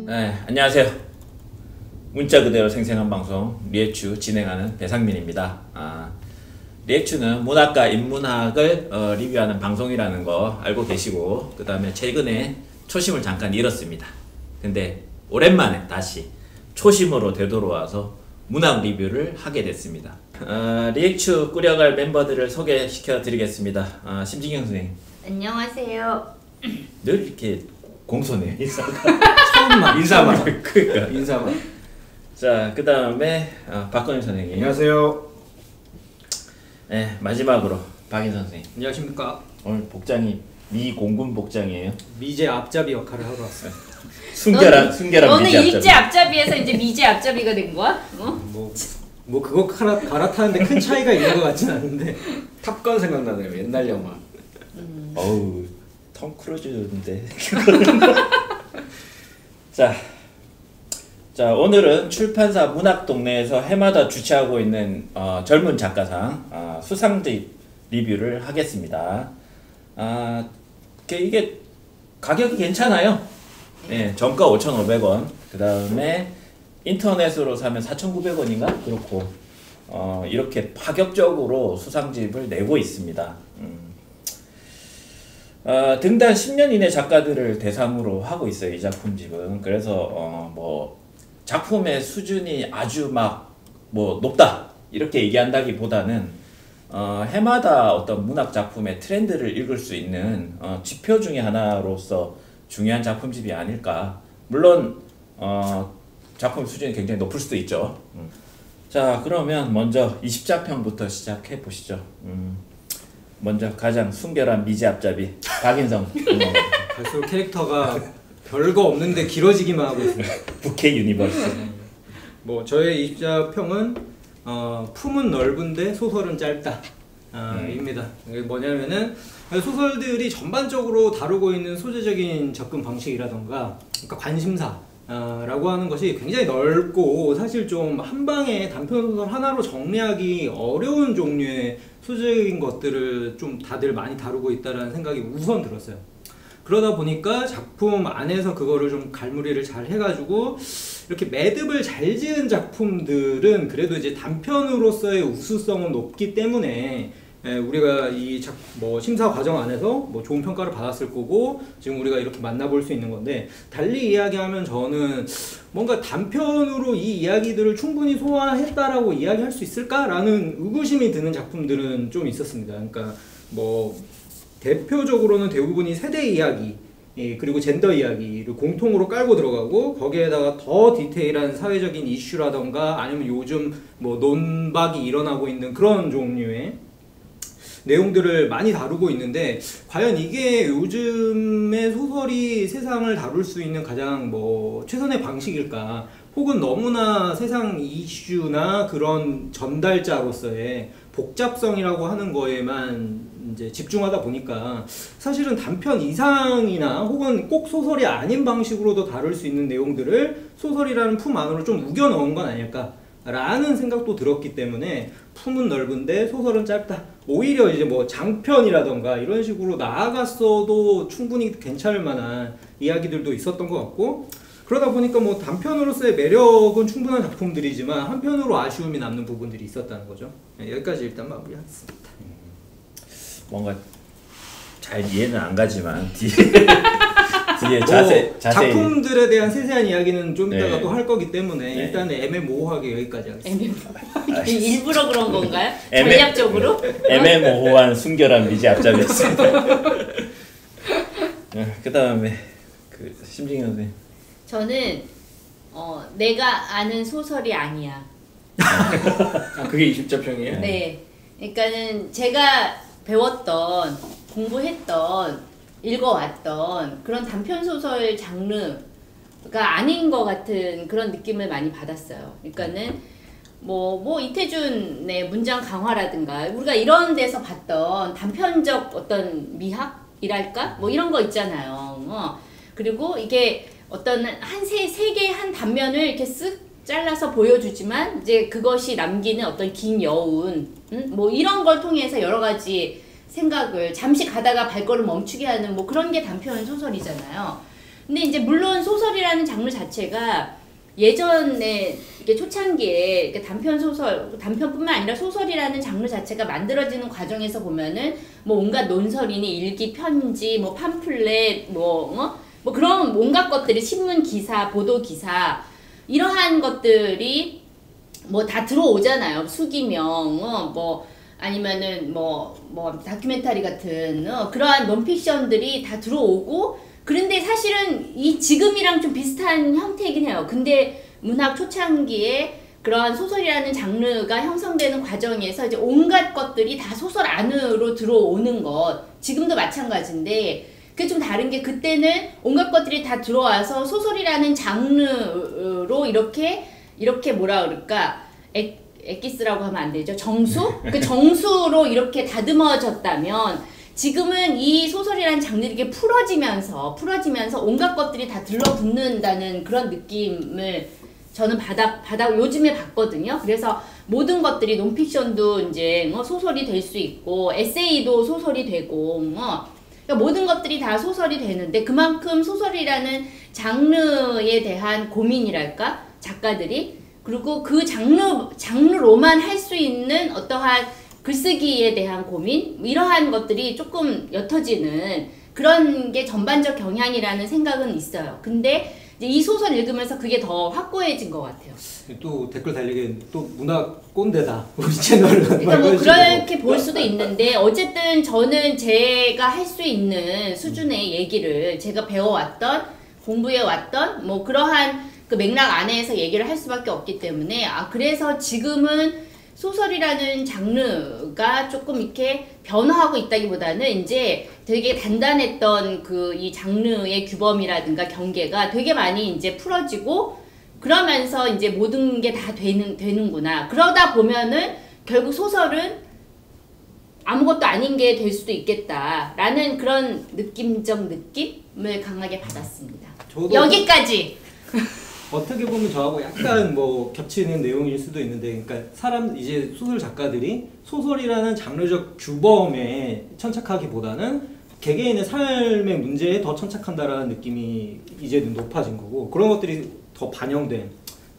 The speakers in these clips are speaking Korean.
네, 안녕하세요. 문자 그대로 생생한 방송 리액추 진행하는 배상민입니다. 리액추는 문학과 인문학을 리뷰하는 방송이라는 거 알고 계시고, 그 다음에 최근에 초심을 잠깐 잃었습니다. 근데 오랜만에 다시 초심으로 되돌아와서 문학 리뷰를 하게 됐습니다. 리액추 꾸려갈 멤버들을 소개시켜 드리겠습니다. 심진경 선생님. 안녕하세요. 늘 이렇게 공손해 인사가. 처음만 인사만. 그러니까 인사만. 자, 그 다음에 박건일 선생님. 안녕하세요. 네, 마지막으로 박인 선생님. 안녕하십니까. 오늘 복장이 미 공군 복장이에요. 미제 앞잡이 역할을 하러 왔어요. 순결한 너는 미제 앞잡이. 일제 앞잡이에서 이제 미제 앞잡이가 된 거야? 뭐 그거 갈아타는데 큰 차이가 있는 것 같진 않은데 탑건 생각나네요. 옛날 영화. 어우, 톰 크루즈인데. 자, 오늘은 출판사 문학동네에서 해마다 주최하고 있는 젊은 작가상 수상집 리뷰를 하겠습니다. 이게 가격이 괜찮아요. 예, 정가 5,500원. 그 다음에 인터넷으로 사면 4,900원인가? 그렇고 이렇게 파격적으로 수상집을 내고 있습니다. 등단 10년 이내 작가들을 대상으로 하고 있어요, 이 작품집은. 그래서 뭐 작품의 수준이 아주 높다 이렇게 얘기한다기보다는 해마다 어떤 문학 작품의 트렌드를 읽을 수 있는 지표 중에 하나로서 중요한 작품집이 아닐까. 물론 작품 수준이 굉장히 높을 수도 있죠. 자, 그러면 먼저 20자평부터 시작해 보시죠. 먼저 가장 순결한 미제 앞잡이 박인성. 갈수록 캐릭터가 별거 없는데 길어지기만 하고 있습니다. 부캐 유니버스. 뭐 저의 20자평은 품은 넓은데 소설은 짧다. 입니다. 이게 뭐냐면은 소설들이 전반적으로 다루고 있는 소재적인 접근 방식이라던가, 그러니까 관심사 라고 하는 것이 굉장히 넓고, 사실 좀 한 방에 단편 소설 하나로 정리하기 어려운 종류의 소재적인 것들을 좀 다들 많이 다루고 있다라는 생각이 우선 들었어요. 그러다 보니까 작품 안에서 그거를 좀 갈무리를 잘 해가지고 이렇게 매듭을 잘 지은 작품들은 그래도 이제 단편으로서의 우수성은 높기 때문에 우리가 이 심사 과정 안에서 뭐 좋은 평가를 받았을 거고, 지금 우리가 이렇게 만나볼 수 있는 건데, 달리 이야기하면 저는 뭔가 단편으로 이 이야기들을 충분히 소화했다라고 이야기할 수 있을까라는 의구심이 드는 작품들은 좀 있었습니다. 그러니까 뭐 대표적으로는 대부분이 세대 이야기, 그리고 젠더 이야기를 공통으로 깔고 들어가고, 거기에다가 더 디테일한 사회적인 이슈라던가 아니면 요즘 뭐 논박이 일어나고 있는 그런 종류의 내용들을 많이 다루고 있는데, 과연 이게 요즘의 소설이 세상을 다룰 수 있는 가장 최선의 방식일까? 혹은 너무나 세상 이슈나 그런 전달자로서의 복잡성이라고 하는 거에만 이제 집중하다 보니까 사실은 단편 이상이나 혹은 꼭 소설이 아닌 방식으로도 다룰 수 있는 내용들을 소설이라는 품 안으로 좀 우겨 넣은 건 아닐까 라는 생각도 들었기 때문에, 품은 넓은데 소설은 짧다, 오히려 이제 뭐 장편이라던가 이런 식으로 나아갔어도 충분히 괜찮을 만한 이야기들도 있었던 것 같고, 그러다 보니까 뭐 단편으로서의 매력은 충분한 작품들이지만 한편으로 아쉬움이 남는 부분들이 있었다는 거죠. 여기까지 일단 마무리하겠습니다. 뭔가 잘 이해는 안 가지만 뒤에 자세히 작품들에 대한 세세한 이야기는 좀 이따가 네. 또 할 거기 때문에 네. 일단은 애매모호하게 여기까지 하겠습니다. 일부러 그런 건가요? 전략적으로? 애매모호한 순결한 미제 앞잡이였습니다. 그 다음에 심진경 선생님. 저는 내가 아는 소설이 아니야. 그게 20자평이에요? 네. 그러니까는 제가 배웠던, 공부했던, 읽어왔던 그런 단편 소설 장르가 아닌 것 같은 그런 느낌을 많이 받았어요. 그러니까는 뭐 이태준의 문장 강화라든가 우리가 이런 데서 봤던 단편적 어떤 미학이랄까? 뭐 이런 거 있잖아요. 그리고 이게 어떤 세 개의 한 단면을 이렇게 쓱 잘라서 보여주지만 이제 그것이 남기는 어떤 긴 여운, 뭐 이런 걸 통해서 여러 가지 생각을 잠시 가다가 발걸음 멈추게 하는 뭐 그런 게 단편 소설이잖아요. 근데 이제 물론 소설이라는 장르 자체가 예전에 이게 초창기에 이렇게 단편 소설, 단편뿐만 아니라 소설이라는 장르 자체가 만들어지는 과정에서 보면은 뭐 온갖 논설이니 일기, 편지, 뭐 팜플렛, 뭐 그런 온갖 것들이 신문 기사, 보도 기사 이러한 것들이 뭐 다 들어오잖아요. 수기명, 뭐 아니면은 뭐 다큐멘터리 같은 그러한 논픽션들이 다 들어오고. 그런데 사실은 이 지금이랑 좀 비슷한 형태이긴 해요. 근데 문학 초창기에 그러한 소설이라는 장르가 형성되는 과정에서 이제 온갖 것들이 다 소설 안으로 들어오는 것. 지금도 마찬가지인데 그게 좀 다른 게 그때는 온갖 것들이 다 들어와서 소설이라는 장르로 이렇게 뭐라 그럴까 엑기스라고 하면 안 되죠. 정수? 그 정수로 이렇게 다듬어졌다면 지금은 이 소설이라는 장르가 이렇게 풀어지면서 온갖 것들이 다 들러붙는다는 그런 느낌을 저는 요즘에 받거든요. 그래서 모든 것들이 논픽션도 이제 소설이 될 수 있고, 에세이도 소설이 되고, 그러니까 모든 것들이 다 소설이 되는데 그만큼 소설이라는 장르에 대한 고민이랄까? 작가들이. 그리고 그 장르로만 할 수 있는 어떠한 글쓰기에 대한 고민 이러한 것들이 조금 옅어지는 그런 게 전반적 경향이라는 생각은 있어요. 근데 이제 이 소설 읽으면서 그게 더 확고해진 것 같아요. 또 댓글 달리기 또 문학 꼰대다 우리 채널은. 그러니까 뭐 그렇게 볼 수도 있는데 어쨌든 저는 제가 할 수 있는 수준의 얘기를 제가 배워왔던 공부해왔던 뭐 그러한 그 맥락 안에서 얘기를 할 수밖에 없기 때문에 그래서 지금은 소설이라는 장르가 조금 이렇게 변화하고 있다기보다는 이제 되게 단단했던 그 이 장르의 규범이라든가 경계가 되게 많이 이제 풀어지고 그러면서 이제 모든 게 다 되는구나. 그러다 보면은 결국 소설은 아무것도 아닌 게 될 수도 있겠다라는 그런 느낌적 느낌을 강하게 받았습니다. 여기까지! 어떻게 보면 저하고 약간 뭐 겹치는 내용일 수도 있는데, 그러니까 이제 소설 작가들이 소설이라는 장르적 규범에 천착하기보다는 개개인의 삶의 문제에 더 천착한다라는 느낌이 이제는 높아진 거고, 그런 것들이 더 반영된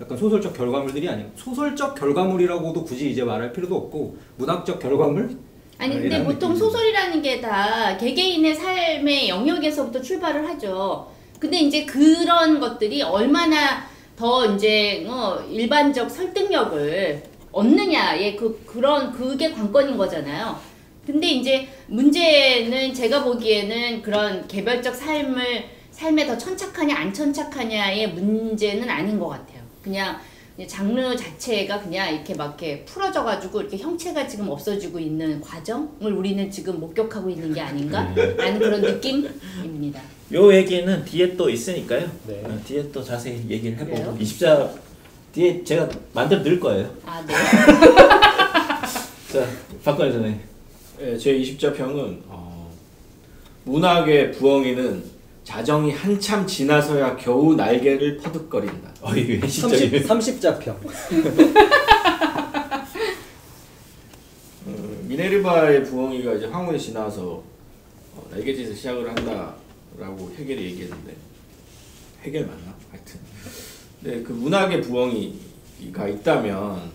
약간 소설적 결과물들이 아니고, 소설적 결과물이라고도 굳이 이제 말할 필요도 없고 문학적 결과물? 아니 근데 보통 소설이라는 게 다 개개인의 삶의 영역에서부터 출발을 하죠. 근데 이제 그런 것들이 얼마나 더 이제 일반적 설득력을 얻느냐의 그게 관건인 거잖아요. 근데 이제 문제는 제가 보기에는 그런 개별적 삶에 더 천착하냐 안 천착하냐의 문제는 아닌 것 같아요. 그냥 장르 자체가 그냥 이렇게 막 이렇게 풀어져가지고 이렇게 형체가 지금 없어지고 있는 과정을 우리는 지금 목격하고 있는 게 아닌가라는 그런 느낌입니다. 요 얘기는 뒤에 또 있으니까요. 네. 뒤에 또 자세히 얘기를 해보고 그래요? 20자 뒤에 제가 만들어 드릴 거예요. 네. 자, 박건희 선생님. 네, 제 20자 평은 문학의 부엉이는 자정이 한참 지나서야 겨우 날개를 퍼득거린다. 이게 시적이네. 30자 평. 미네르바의 부엉이가 이제 황혼이 지나서 날개짓을 시작을 한다라고 헤겔이 얘기했는데, 헤겔 맞나? 하여튼. 근데 그 문학의 부엉이가 있다면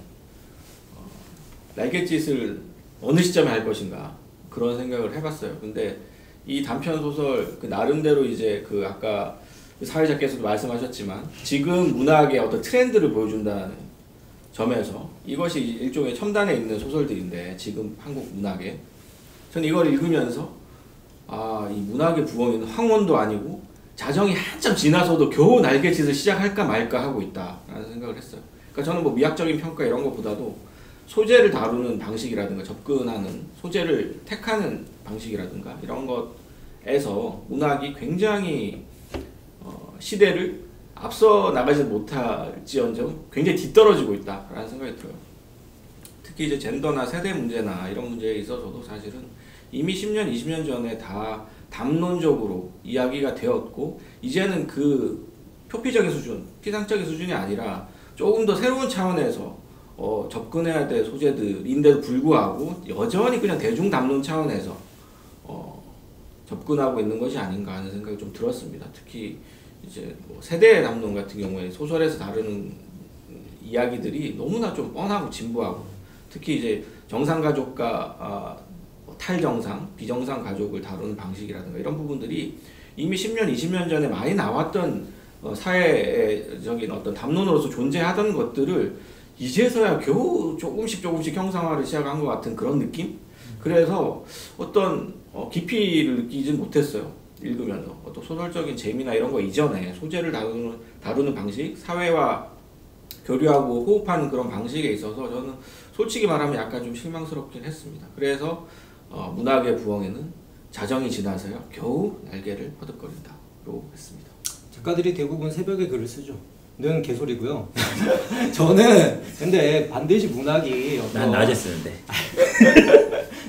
날개짓을 어느 시점에 할 것인가 그런 생각을 해봤어요. 근데 이 단편 소설 그 나름대로 이제 그 아까 사회자께서도 말씀하셨지만 지금 문학의 어떤 트렌드를 보여준다는 점에서 이것이 일종의 첨단에 있는 소설들인데, 지금 한국 문학에 저는 이걸 읽으면서 이 문학의 부엉이는 황혼도 아니고 자정이 한참 지나서도 겨우 날개짓을 시작할까 말까 하고 있다라는 생각을 했어요. 그러니까 저는 뭐 미학적인 평가 이런 것보다도 소재를 다루는 방식이라든가 접근하는 소재를 택하는 방식이라든가 이런 것에서 문학이 굉장히 시대를 앞서 나가지 못할지언정 굉장히 뒤떨어지고 있다라는 생각이 들어요. 특히 이제 젠더나 세대 문제나 이런 문제에 있어서도 사실은 이미 10년, 20년 전에 다 담론적으로 이야기가 되었고, 이제는 그 표피적인 수준, 피상적인 수준이 아니라 조금 더 새로운 차원에서 접근해야 될 소재들인데도 불구하고 여전히 그냥 대중 담론 차원에서 접근하고 있는 것이 아닌가 하는 생각이 좀 들었습니다. 특히 이제 뭐 세대의 담론 같은 경우에 소설에서 다루는 이야기들이 너무나 좀 뻔하고 진부하고 특히 이제 정상 가족과 탈정상, 비정상 가족을 다루는 방식이라든가 이런 부분들이 이미 10년, 20년 전에 많이 나왔던 사회적인 어떤 담론으로서 존재하던 것들을 이제서야 겨우 조금씩 형상화를 시작한 것 같은 그런 느낌? 그래서 어떤 깊이를 느끼진 못했어요. 읽으면서 어떤 소설적인 재미나 이런 거 이전에 소재를 다루는 방식, 사회와 교류하고 호흡하는 그런 방식에 있어서 저는 솔직히 말하면 약간 좀 실망스럽긴 했습니다. 그래서 문학의 부엉이는 자정이 지나서야 겨우 날개를 퍼득거린다로 했습니다. 작가들이 대부분 새벽에 글을 쓰죠. 는 개소리고요. 저는 근데 반드시 문학이 난 낮에 쓰는데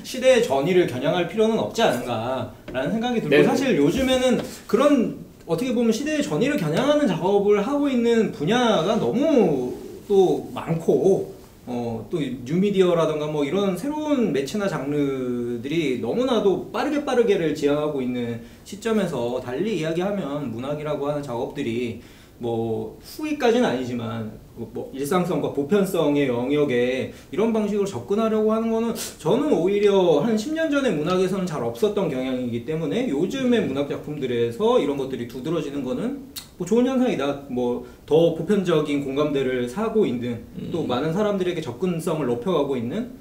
시대의 전의를 겨냥할 필요는 없지 않은가라는 생각이 들고 네. 사실 요즘에는 그런 어떻게 보면 시대의 전의를 겨냥하는 작업을 하고 있는 분야가 너무 또 많고 또 뉴미디어라던가 뭐 이런 새로운 매체나 장르들이 너무나도 빠르게를 지향하고 있는 시점에서 달리 이야기하면 문학이라고 하는 작업들이 뭐 후위까지는 아니지만 뭐 일상성과 보편성의 영역에 이런 방식으로 접근하려고 하는 거는 저는 오히려 한 10년 전에 문학에서는 잘 없었던 경향이기 때문에 요즘의 문학 작품들에서 이런 것들이 두드러지는 거는 뭐 좋은 현상이다. 뭐 더 보편적인 공감대를 사고 있는 또 많은 사람들에게 접근성을 높여가고 있는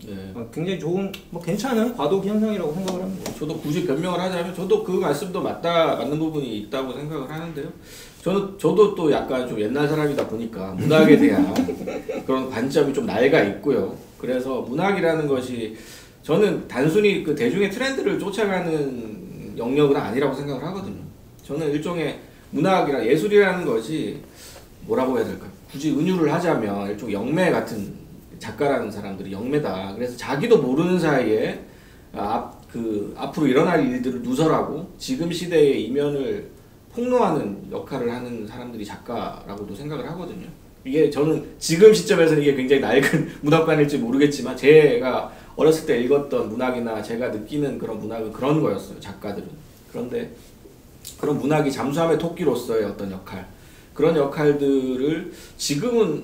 굉장히 좋은 뭐 괜찮은 과도기 현상이라고 생각을 합니다. 저도 굳이 변명을 하자면 저도 그 말씀도 맞는 부분이 있다고 생각을 하는데요. 저도 또 약간 좀 옛날 사람이다 보니까 문학에 대한 그런 관점이 좀 낡아 있고요. 그래서 문학이라는 것이 저는 단순히 그 대중의 트렌드를 쫓아가는 영역은 아니라고 생각을 하거든요. 저는 일종의 문학이라 예술이라는 것이 뭐라고 해야 될까? 굳이 은유를 하자면 일종 영매 같은 작가라는 사람들이 영매다. 그래서 자기도 모르는 사이에 앞으로 일어날 일들을 누설하고 지금 시대의 이면을 폭로하는 역할을 하는 사람들이 작가라고도 생각을 하거든요. 이게 저는 지금 시점에서는 이게 굉장히 낡은 문학관일지 모르겠지만 제가 어렸을 때 읽었던 문학이나 제가 느끼는 그런 문학은 그런 거였어요. 작가들은. 그런데 그런 문학이 잠수함의 토끼로서의 어떤 역할, 그런 역할들을 지금은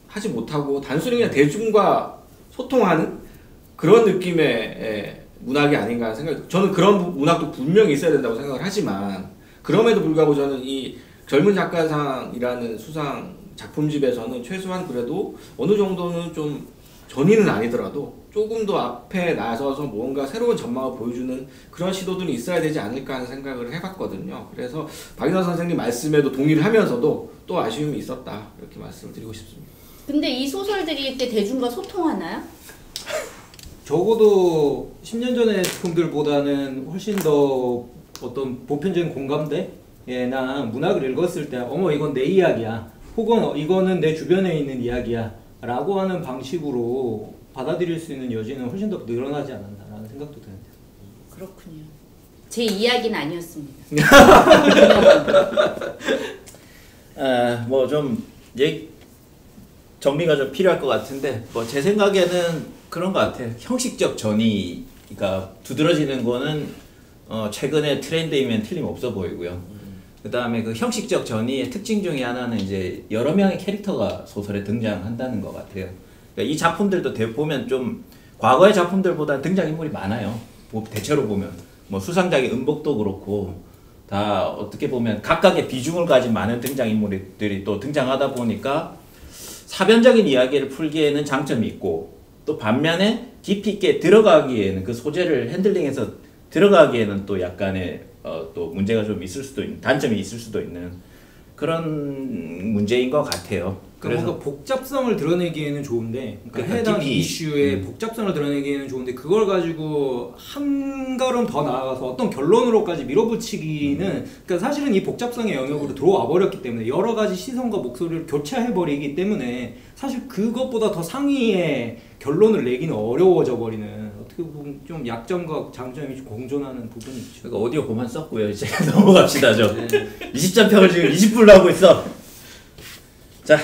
하지 못하고 단순히 그냥 대중과 소통하는 그런 느낌의 문학이 아닌가 하는 생각이, 저는 그런 문학도 분명히 있어야 된다고 생각을 하지만 그럼에도 불구하고 저는 이 젊은 작가상이라는 수상 작품집에서는 최소한 그래도 어느 정도는 좀 전의는 아니더라도 조금 더 앞에 나서서 뭔가 새로운 전망을 보여주는 그런 시도들이 있어야 되지 않을까 하는 생각을 해봤거든요. 그래서 박인환 선생님 말씀에도 동의를 하면서도 또 아쉬움이 있었다 이렇게 말씀을 드리고 싶습니다. 근데 이 소설들이 이때 대중과 소통하나요? 적어도 10년 전의 작품들보다는 훨씬 더 어떤 보편적인 공감대나 문학을 읽었을 때 어머 이건 내 이야기야 혹은 이거는 내 주변에 있는 이야기야 라고 하는 방식으로 받아들일 수 있는 여지는 훨씬 더 늘어나지 않았나라는 생각도 드는데. 그렇군요. 제 이야기는 아니었습니다. 뭐 좀 정리가 좀 필요할 것 같은데 뭐 제 생각에는 그런 것 같아요. 형식적 전이가 두드러지는 거는 최근의 트렌드이면 틀림없어 보이고요. 그 다음에 그 형식적 전이의 특징 중에 하나는 이제 여러 명의 캐릭터가 소설에 등장한다는 것 같아요. 그러니까 이 작품들도 보면 좀 과거의 작품들보다 등장인물이 많아요. 대체로 보면 뭐 수상작의 은복도 그렇고 다 어떻게 보면 각각의 비중을 가진 많은 등장인물들이 또 등장하다 보니까 사변적인 이야기를 풀기에는 장점이 있고 또 반면에 깊이 있게 들어가기에는 그 소재를 핸들링해서 들어가기에는 또 약간의 또 문제가 좀 있을 수도 있는 단점이 있을 수도 있는 그런 문제인 것 같아요. 그래서 뭔가 복잡성을 드러내기에는 좋은데 그러니까 해당 이슈의 복잡성을 드러내기에는 좋은데 그걸 가지고 한 걸음 더 나아가서 어떤 결론으로까지 밀어붙이기는 그러니까 사실은 이 복잡성의 영역으로 들어와 버렸기 때문에 여러 가지 시선과 목소리를 교체해 버리기 때문에 사실 그것보다 더 상위의 결론을 내기는 어려워져 버리는 어떻게 보면 좀 약점과 장점이 좀 공존하는 부분이 있죠. 그러니까 오디오 그만 썼고요. 이제 넘어갑시다. 저 20점 평을 지금 20분로 하고 있어. 자.